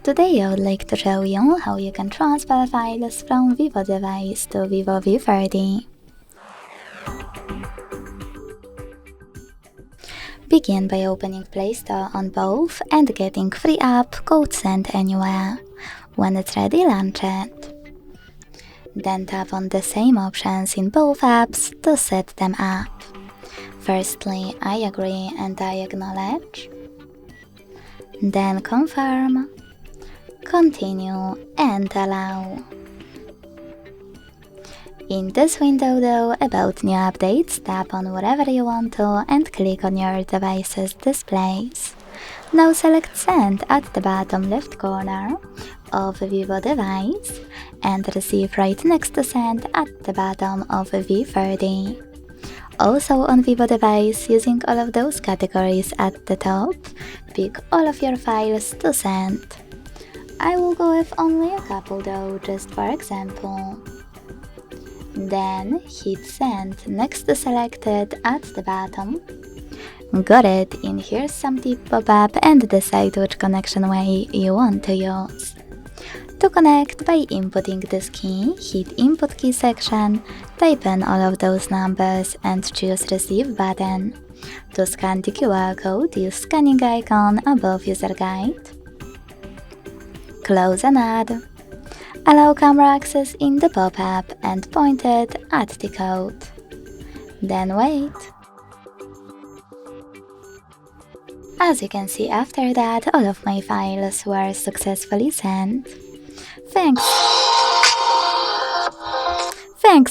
Today I would like to show you how you can transfer files from VIVO device to VIVO V30. Begin by opening Play Store on both and getting free app code Send Anywhere. When it's ready, launch it. Then tap on the same options in both apps to set them up. Firstly, I agree and I acknowledge. Then confirm, continue and allow. In this window though, about new updates, tap on whatever you want to and click on your device's displays. Now select Send at the bottom left corner of a VIVO device and Receive right next to Send at the bottom of a V30. Also on VIVO device, using all of those categories at the top, pick all of your files to send. I will go with only a couple though, just for example. Then hit Send next to Selected at the bottom. Got it, in here's some tip pop-up and decide which connection way you want to use. To connect by inputting this key, hit Input Key section, type in all of those numbers and choose Receive button. To scan the QR code, use scanning icon above User Guide. Close and add. Allow camera access in the pop-up and point it at the code. Then wait. As you can see, after that, all of my files were successfully sent. Thanks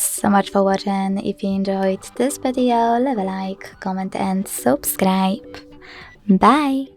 so much for watching. If you enjoyed this video, leave a like, comment and subscribe. Bye!